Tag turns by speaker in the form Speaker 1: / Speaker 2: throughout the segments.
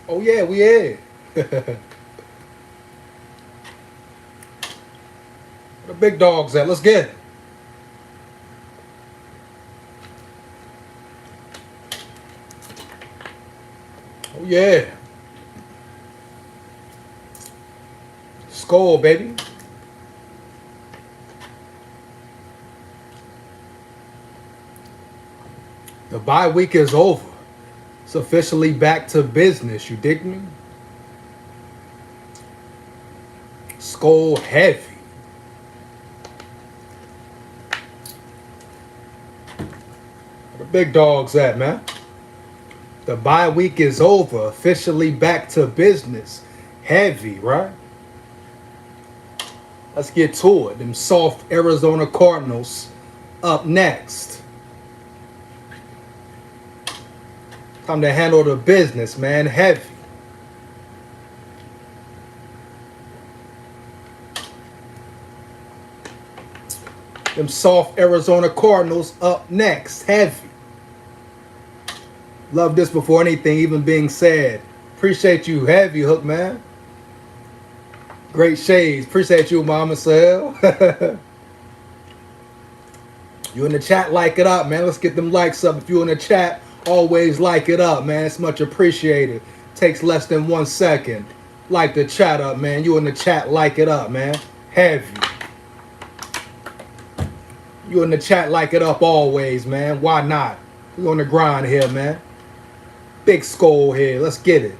Speaker 1: Oh yeah, we in. The big dogs at. Let's get it. Oh yeah. SKOL, baby. The bye week is over. It's officially back to business. You dig me? SKOL heavy. Where the big dogs at, man? The bye week is over. Officially back to business. Heavy, right? Let's get to it. Them soft Arizona Cardinals up next. Time to handle the business, man. Heavy. Them soft Arizona Cardinals up next. Heavy. Love this before anything even being said. Appreciate you, Heavy Hook, man. Great shades. Appreciate you, Mama Sale. You in the chat, like it up, man. Let's get them likes up. If you in the chat, always like it up, man. It's much appreciated. Takes less than 1 second. Like the chat up, man. You in the chat, like it up, man. Heavy. You in the chat, like it up always, man. Why not? We on the grind here, man. Big SKOL here. Let's get it.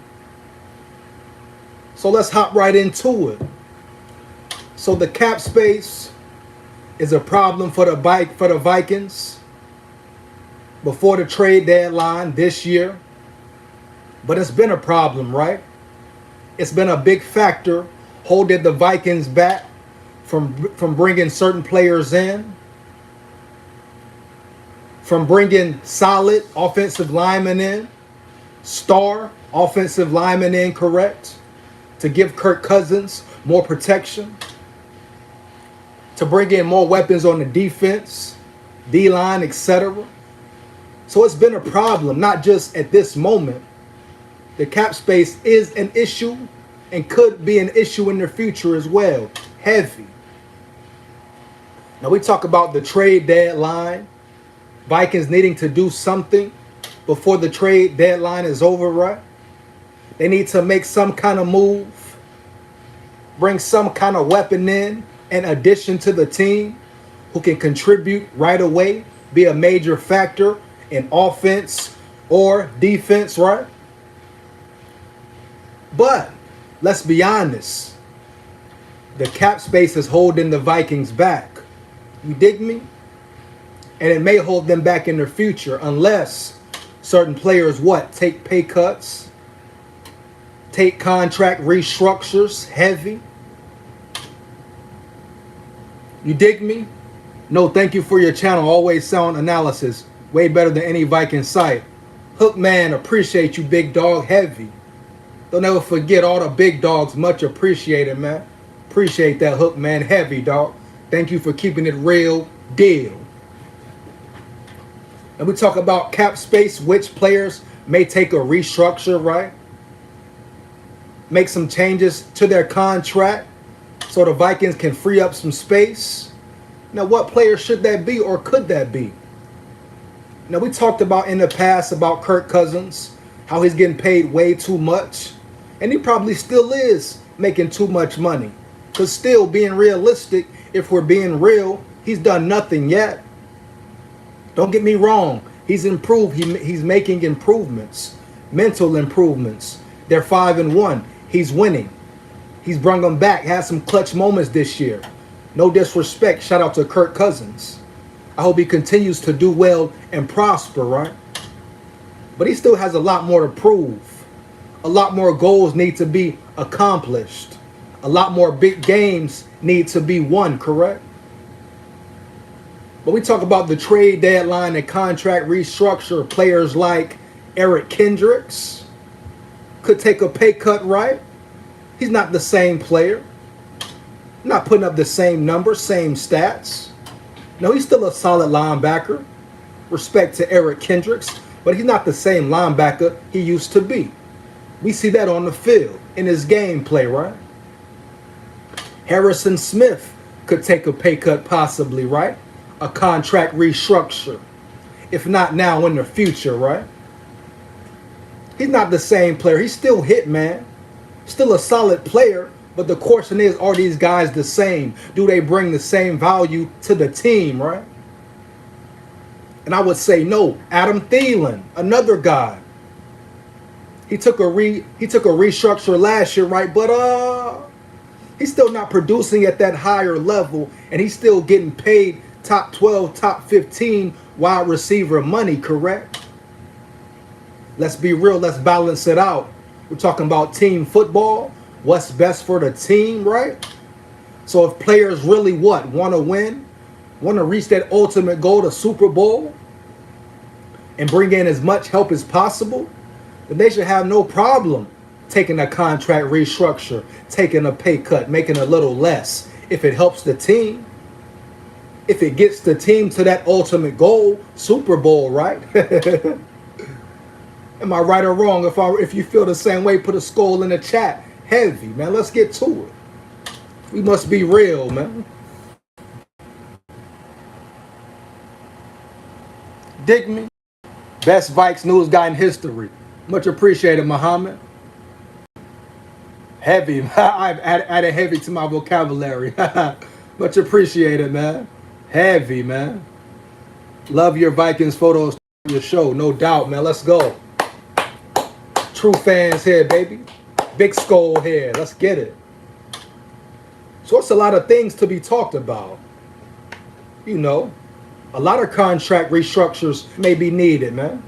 Speaker 1: So let's hop right into it. So the cap space is a problem for the Vikings before the trade deadline this year. But it's been a problem, right? It's been a big factor holding the Vikings back from bringing certain players in, from bringing solid offensive linemen in, star offensive linemen in, correct? To give Kirk Cousins more protection, to bring in more weapons on the defense, D-line, etc. So it's been a problem, not just at this moment. The cap space is an issue and could be an issue in the future as well. Heavy. Now we talk about the trade deadline. Vikings needing to do something before the trade deadline is over, right? They need to make some kind of move, bring some kind of weapon in addition to the team who can contribute right away, be a major factor in offense or defense, right? But let's be honest, the cap space is holding the Vikings back. You dig me? And it may hold them back in the future unless certain players take pay cuts, take contract restructures. Heavy. You dig me? No, thank you for your channel. Always sound analysis. Way better than any Viking site. Hookman, appreciate you, big dog. Heavy. Don't ever forget all the big dogs. Much appreciated, man. Appreciate that, Hookman. Heavy, dog. Thank you for keeping it real deal. And we talk about cap space, which players may take a restructure, right? Make some changes to their contract so the Vikings can free up some space. Now, what player should that be, or could that be? Now, we talked about in the past about Kirk Cousins, how he's getting paid way too much. And he probably still is making too much money. Because still, being realistic, if we're being real, he's done nothing yet. Don't get me wrong. He's improved. He's making improvements, mental improvements. They're 5-1. He's winning. He's brought them back. Had some clutch moments this year. No disrespect. Shout out to Kirk Cousins. I hope he continues to do well and prosper, right? But he still has a lot more to prove. A lot more goals need to be accomplished. A lot more big games need to be won, correct? But we talk about the trade deadline and contract restructure. Players like Eric Kendricks could take a pay cut, right? He's not the same player. Not putting up the same numbers, same stats. No, he's still a solid linebacker. Respect to Eric Kendricks, but he's not the same linebacker he used to be. We see that on the field in his gameplay, right? Harrison Smith could take a pay cut possibly, right? A contract restructure. If not now, in the future, right? He's not the same player. He's still hit, man. Still a solid player. But the question is, are these guys the same? Do they bring the same value to the team, right? And I would say no. Adam Thielen, another guy. He took a restructure last year, right? But he's still not producing at that higher level, and he's still getting paid top 12, top 15 wide receiver money, correct? Let's be real. Let's balance it out. We're talking about team football. What's best for the team, right? So if players really want to win, want to reach that ultimate goal, the Super Bowl, and bring in as much help as possible, then they should have no problem taking a contract restructure, taking a pay cut, making a little less if it helps the team. If it gets the team to that ultimate goal, Super Bowl, right? Am I right or wrong? If you feel the same way, put a SKOL in the chat. Heavy, man. Let's get to it. We must be real, man. Dig me? Best Vikes news guy in history. Much appreciated, Muhammad. Heavy. I've added heavy to my vocabulary. Much appreciated, man. Heavy, man. Love your Vikings photos, your show, no doubt, man. Let's go. True fans here, baby. Big SKOL here. Let's get it. So it's a lot of things to be talked about. You know, a lot of contract restructures may be needed, man.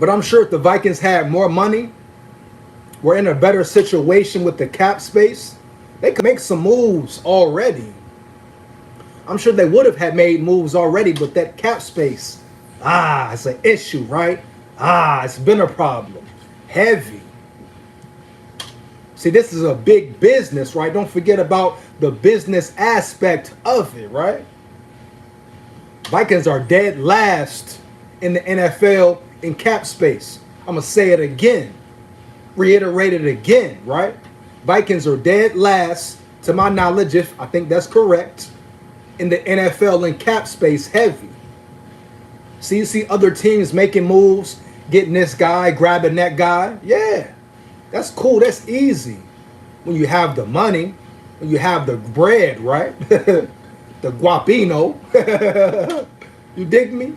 Speaker 1: But I'm sure if the Vikings had more money, were in a better situation with the cap space, they could make some moves already. I'm sure they would have had made moves already, but that cap space, it's an issue, right? It's been a problem. Heavy. See, this is a big business, right? Don't forget about the business aspect of it, right? Vikings are dead last in the NFL in cap space. I'm going to say it again. Reiterate it again, right? Vikings are dead last, to my knowledge, if I think that's correct, in the NFL in cap space heavy. So you see other teams making moves, getting this guy, grabbing that guy. Yeah, that's cool. That's easy. When you have the money, when you have the bread, right? The guapino. You dig me?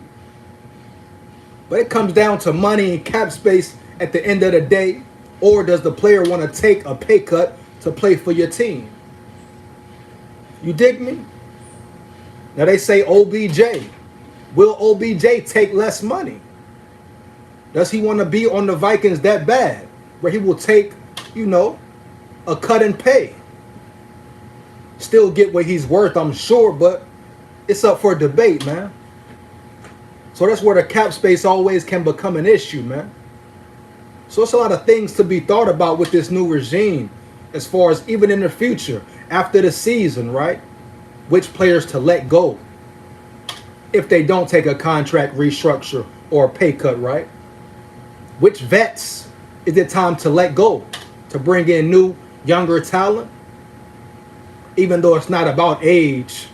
Speaker 1: But it comes down to money and cap space at the end of the day. Or does the player want to take a pay cut to play for your team? You dig me? Now they say OBJ. Will OBJ take less money? Does he want to be on the Vikings that bad? Where he will take, a cut in pay. Still get what he's worth, I'm sure, but it's up for debate, man. So that's where the cap space always can become an issue, man. So it's a lot of things to be thought about with this new regime, as far as even in the future, after the season, right? Which players to let go if they don't take a contract restructure or a pay cut, right? Which vets is it time to let go to bring in new, younger talent? Even though it's not about age,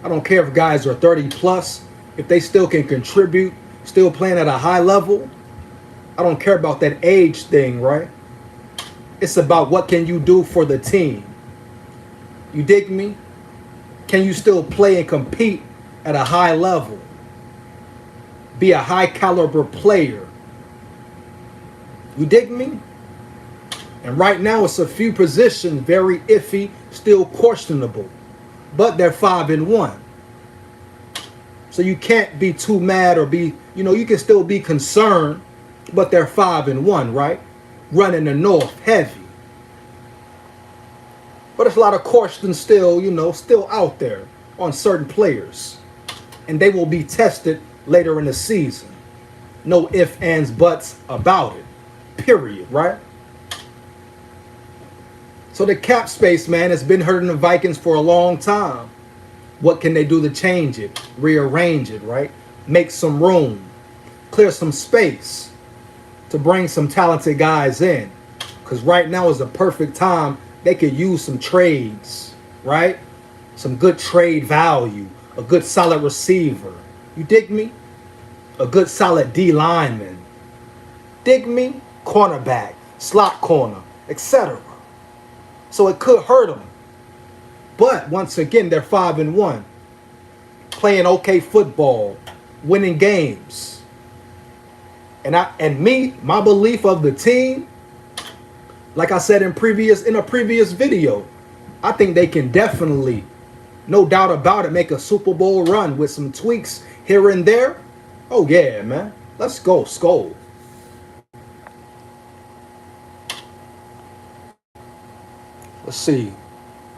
Speaker 1: I don't care if guys are 30 plus, if they still can contribute, still playing at a high level. I don't care about that age thing, right? It's about what can you do for the team. You dig me? Can you still play and compete at a high level? Be a high caliber player. You dig me? And right now it's a few positions very iffy, still questionable. But they're 5-1. So you can't be too mad or be, you can still be concerned, but they're 5-1, right? Running the North heavy. But there's a lot of questions still, still out there on certain players. And they will be tested later in the season. No ifs, ands, buts about it. Period, right? So the cap space, man, has been hurting the Vikings for a long time. What can they do to change it? Rearrange it, right? Make some room. Clear some space to bring some talented guys in. Because right now is the perfect time. They could use some trades, right? Some good trade value. A good solid receiver. You dig me? A good solid D lineman. Dig me? Cornerback, slot corner, etc. So it could hurt them. But once again, they're 5-1. Playing okay football, winning games. My belief of the team, like I said in a previous video, I think they can definitely, no doubt about it, make a Super Bowl run with some tweaks here and there. Oh yeah, man. Let's go, SKOL. Let's see.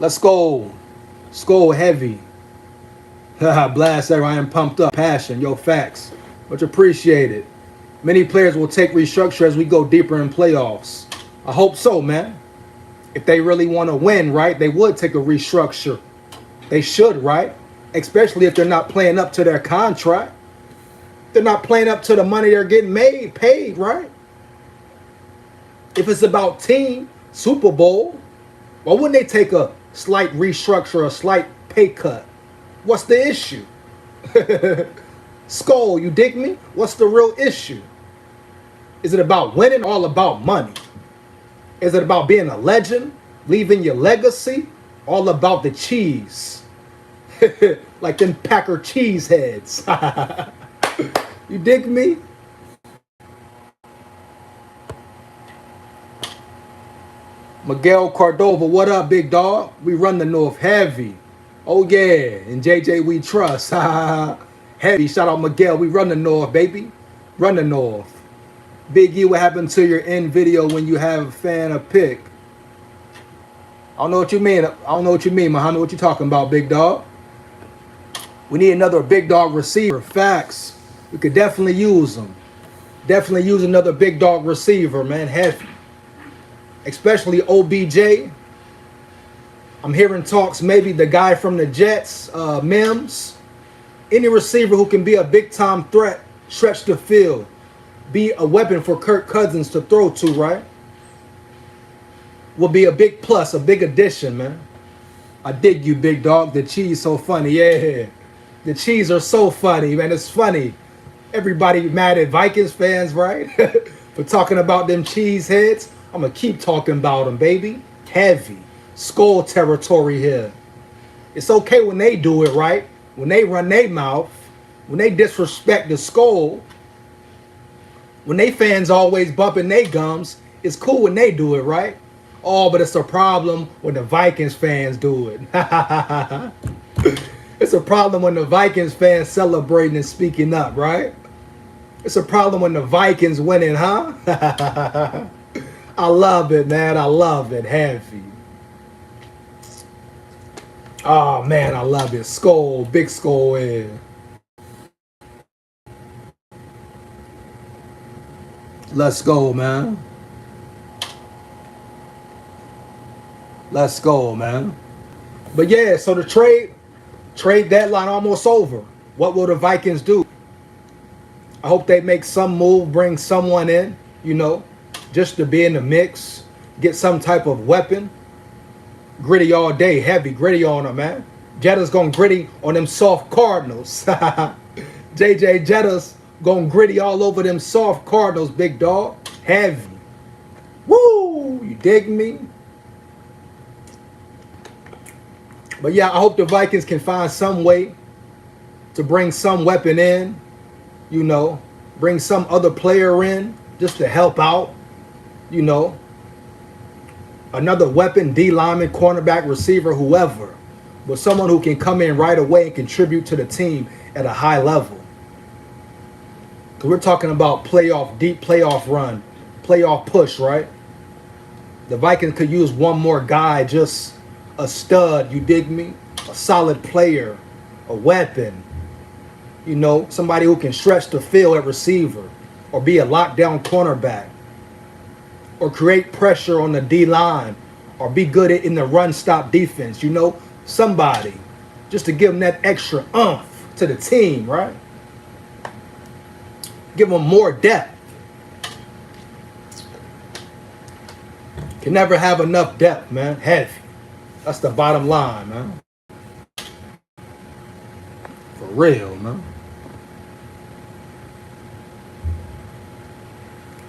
Speaker 1: Let's go. SKOL heavy. Blast there. I am pumped up. Passion. Yo, facts. Much appreciated. Many players will take restructure as we go deeper in playoffs. I hope so, man. If they really want to win, right, they would take a restructure. They should, right? Especially if they're not playing up to their contract. They're not playing up to the money they're getting paid, right? If it's about team, Super Bowl, why wouldn't they take a slight restructure, a slight pay cut? What's the issue? SKOL, you dig me? What's the real issue? Is it about winning or all about money? Is it about being a legend, leaving your legacy? All about the cheese. Like them Packer cheese heads. You dig me? Miguel Cordova, what up, big dog? We run the North heavy. Oh, yeah. And JJ, we trust. Heavy. Shout out, Miguel. We run the North, baby. Run the North. Big E, what happened to your end video when you have a fan a pick? I don't know what you mean. Muhammad. What you talking about, big dog? We need another big dog receiver. Facts. We could definitely use them. Definitely use another big dog receiver, man. Heavy. Especially OBJ. I'm hearing talks, maybe the guy from the Jets, Mims. Any receiver who can be a big-time threat, stretch the field, be a weapon for Kirk Cousins to throw to, right? Will be a big plus, a big addition, man. I dig you, big dog. The cheese so funny. Yeah. The cheese are so funny, man. It's funny. Everybody mad at Vikings fans, right? For talking about them cheese heads. I'm going to keep talking about them, baby. Heavy. SKOL territory here. It's okay when they do it, right? When they run their mouth. When they disrespect the SKOL. When they fans always bumping their gums. It's cool when they do it, right? Oh, but it's a problem when the Vikings fans do it. It's a problem when the Vikings fans celebrating and speaking up, right? It's a problem when the Vikings winning, huh? I love it, man. I love it. Heavy. Oh, man, I love it. SKOL. Big SKOL in. Let's go, man. Let's go, man. But yeah, so the trade deadline almost over. What will the Vikings do? I hope they make some move, bring someone in, you know, just to be in the mix, get some type of weapon. Gritty all day, heavy, gritty on them, man. Jetta's gonna gritty on them soft Cardinals. JJ Jetta's gonna gritty all over them soft Cardinals, big dog. Heavy. Woo! You dig me? But yeah, I hope the Vikings can find some way to bring some weapon in, you know, bring some other player in just to help out, you know. Another weapon, D lineman, cornerback, receiver, whoever. But someone who can come in right away and contribute to the team at a high level. Because we're talking about deep playoff run, playoff push, right? The Vikings could use one more guy, just a stud, you dig me? A solid player, a weapon. You know, somebody who can stretch the field at receiver or be a lockdown cornerback or create pressure on the D-line or be good in the run-stop defense, you know? Somebody just to give them that extra oomph to the team, right? Give them more depth. Can never have enough depth, man. Heavy. That's the bottom line, man. For real, man.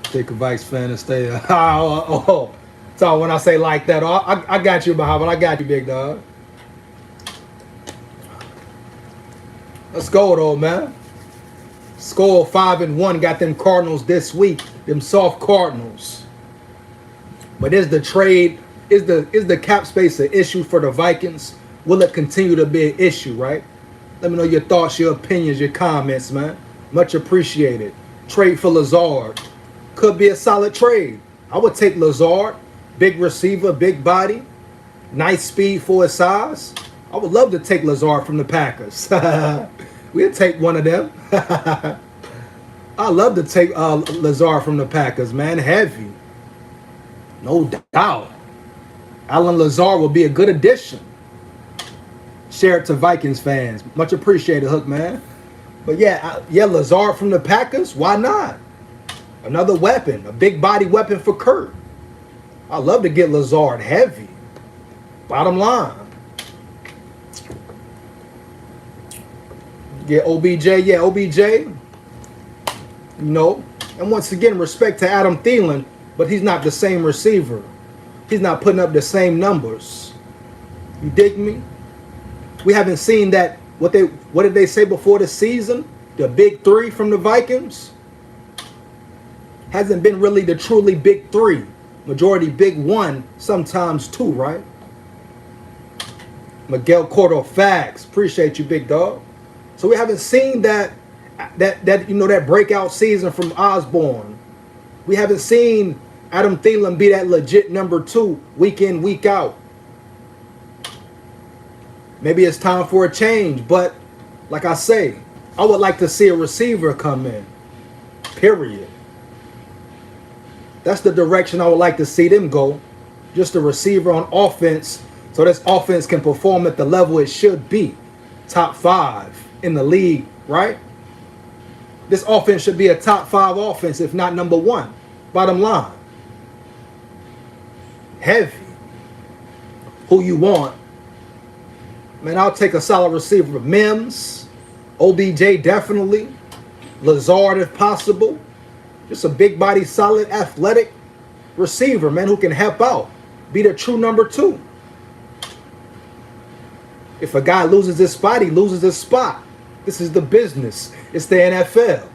Speaker 1: Take a Vikes fan and stay. So when I say like that, I got you, Muhammad. I got you, big dog. Let's go, though, man. SKOL 5-1. Got them Cardinals this week. Them soft Cardinals. But is the trade, is the cap space an issue for the Vikings? Will it continue to be an issue, right? Let me know your thoughts, your opinions, your comments, man. Much appreciated. Trade for Lazard. Could be a solid trade. I would take Lazard. Big receiver, big body. Nice speed for his size. I would love to take Lazard from the Packers. We'll take one of them. I love to take Lazard from the Packers, man. Heavy. No doubt. Alan Lazard will be a good addition. Share it to Vikings fans. Much appreciated, Hook, man. But yeah, Lazard from the Packers. Why not? Another weapon. A big body weapon for Kurt. I love to get Lazard heavy. Bottom line. Yeah, OBJ. Yeah, OBJ. No. And once again, respect to Adam Thielen, but he's not the same receiver. He's not putting up the same numbers. You dig me? We haven't seen that. What did they say before the season? The big three from the Vikings? Hasn't been really the truly big three. Majority big one, sometimes two, right? Miguel Cotto, facts. Appreciate you, big dog. So we haven't seen that breakout season from Osborne. We haven't seen Adam Thielen be that legit number two week in, week out. Maybe it's time for a change, but like I say, I would like to see a receiver come in. Period. That's the direction I would like to see them go. Just a receiver on offense, so this offense can perform at the level it should be. Top 5 in the league, right? This offense should be a top 5 offense, if not number 1. Bottom line. Heavy. Who you want? Man, I'll take a solid receiver. Mims, OBJ definitely. Lazard if possible. Just a big body, solid, athletic receiver, man, who can help out. Be the true number 2. If a guy loses his spot, he loses his spot. This is the business. It's the NFL.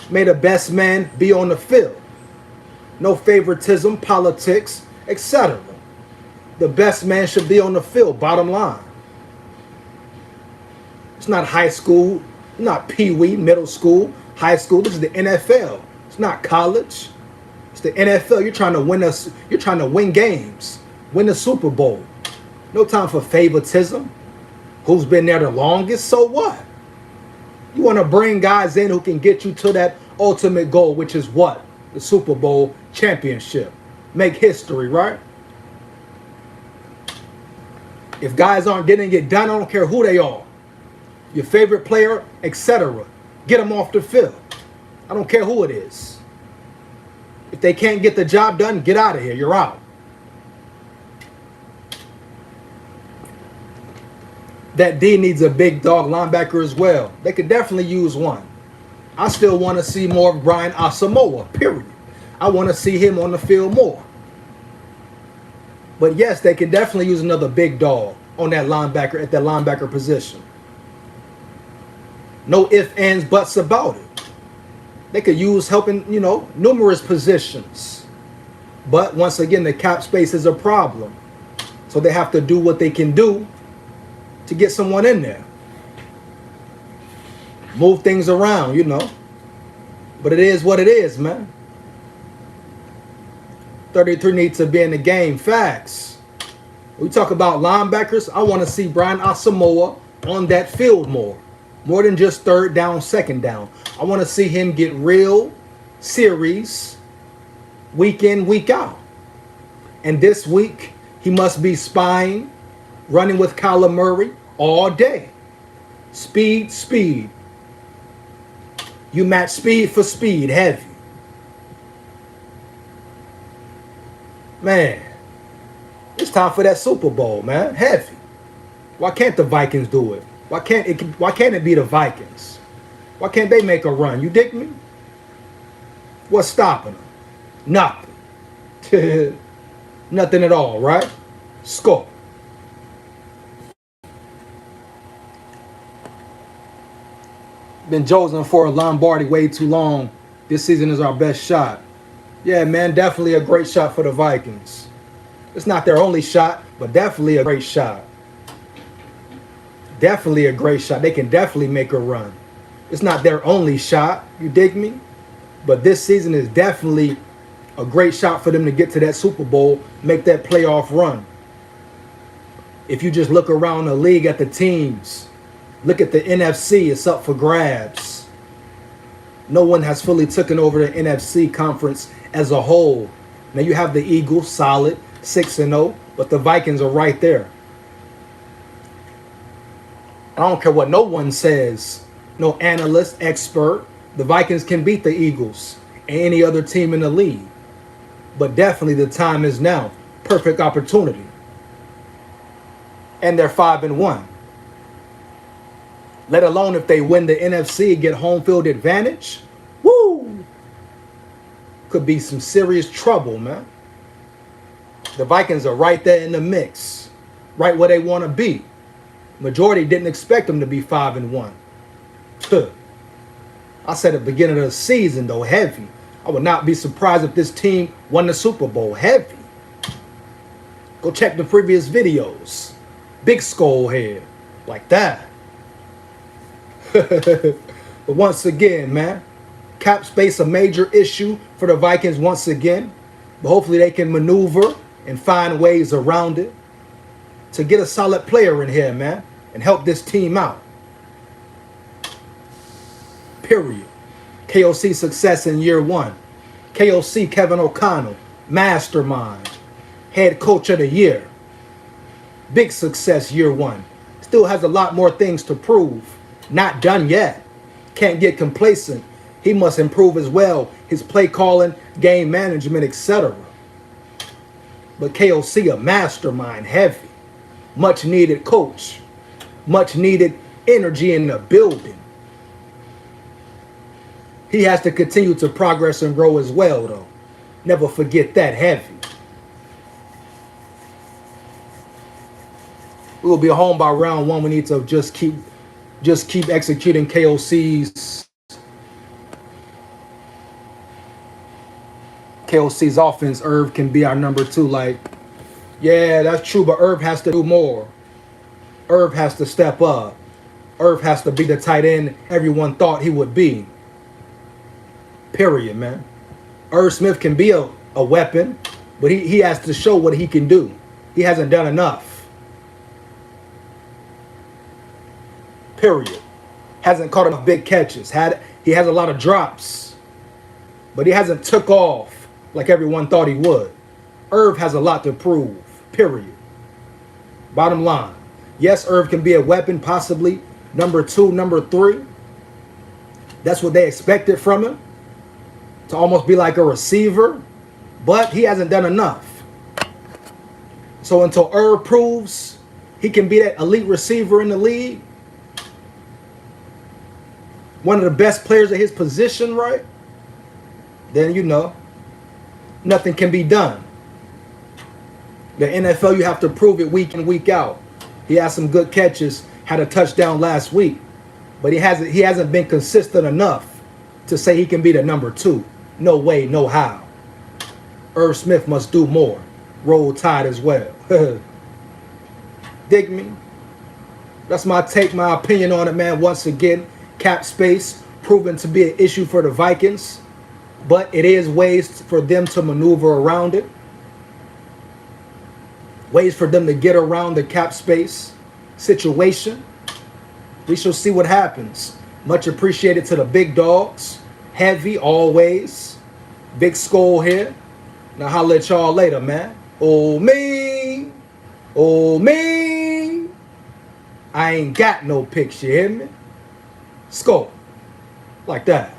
Speaker 1: May the best man be on the field. No favoritism, politics, etc. The best man should be on the field, bottom line. It's not high school, not pee-wee, middle school, high school. This is the NFL. It's not college. It's the NFL. You're trying to win games, win the Super Bowl. No time for favoritism. Who's been there the longest? So what? You want to bring guys in who can get you to that ultimate goal, which is what? The Super Bowl championship. Make history, right? If guys aren't getting it done, I don't care who they are. Your favorite player, etc. Get them off the field. I don't care who it is. If they can't get the job done, get out of here. You're out. That D needs a big dog linebacker as well. They could definitely use one. I still want to see more of Brian Asamoah, period. I want to see him on the field more. But yes, they can definitely use another big dog on that linebacker, at that linebacker position. No ifs, ands, buts about it. They could use helping, numerous positions. But once again, the cap space is a problem. So they have to do what they can do to get someone in there. Move things around, But it is what it is, man. 33 needs to be in the game. Facts. We talk about linebackers. I want to see Brian Asamoah on that field more. More than just third down, second down. I want to see him get real series week in, week out. And this week, he must be spying, running with Kyler Murray all day. Speed, speed. You match speed for speed, heavy. Man, it's time for that Super Bowl, man. Heavy. Why can't the Vikings do it? Why can't it be the Vikings? Why can't they make a run? You dig me? What's stopping them? Nothing. Nothing at all, right? SKOL. Been chosen for a Lombardi way too long. This season is our best shot. Yeah, man, definitely a great shot for the Vikings. It's not their only shot, but definitely a great shot. Definitely a great shot. They can definitely make a run. It's not their only shot, you dig me? But this season is definitely a great shot for them to get to that Super Bowl, make that playoff run. If you just look around the league at the teams, look at the NFC, it's up for grabs. No one has fully taken over the NFC conference as a whole. Now you have the Eagles, solid, 6-0, but the Vikings are right there. I don't care what no one says, no analyst, expert. The Vikings can beat the Eagles and any other team in the league. But definitely the time is now. Perfect opportunity. And they're 5-1. Let alone if they win the NFC and get home field advantage. Woo! Could be some serious trouble, man. The Vikings are right there in the mix. Right where they want to be. Majority didn't expect them to be 5-1. I said at the beginning of the season, though, heavy. I would not be surprised if this team won the Super Bowl. Heavy. Go check the previous videos. Big SKOL head. Like that. But once again, man, cap space a major issue for the Vikings once again. But hopefully they can maneuver and find ways around it to get a solid player in here, man, and help this team out. Period. KOC success in year one. KOC Kevin O'Connell, mastermind, head coach of the year. Big success year one. Still has a lot more things to prove. Not done yet. Can't get complacent. He must improve as well. His play calling, game management, etc. But KOC a mastermind, heavy. Much needed coach. Much needed energy in the building. He has to continue to progress and grow as well, though. Never forget that, heavy. We will be home by round one. We need to just keep executing KOC's offense. Irv can be our number two. Like, yeah, that's true, but Irv has to do more. Irv has to step up. Irv has to be the tight end everyone thought he would be. Period, man. Irv Smith can be a weapon, but he has to show what he can do. He hasn't done enough. Period. Hasn't caught enough big catches. He has a lot of drops, but he hasn't took off like everyone thought he would. Irv has a lot to prove. Period. Bottom line. Yes, Irv can be a weapon, possibly number two, number three. That's what they expected from him. To almost be like a receiver, but he hasn't done enough. So until Irv proves he can be that elite receiver in the league, one of the best players at his position, right? Then, nothing can be done. The NFL, you have to prove it week in, week out. He has some good catches, had a touchdown last week, but he hasn't been consistent enough to say he can be the number two. No way, no how. Irv Smith must do more. Roll Tide as well. Dig me? That's my take, my opinion on it, man. Once again, cap space proven to be an issue for the Vikings, but it is ways for them to maneuver around it. Ways for them to get around the cap space situation. We shall see what happens. Much appreciated to the big dogs. Heavy, always. Big SKOL here. Now, holla at y'all later, man. Oh, me. Oh, me. I ain't got no picture, you hear me? SKOL. Like that.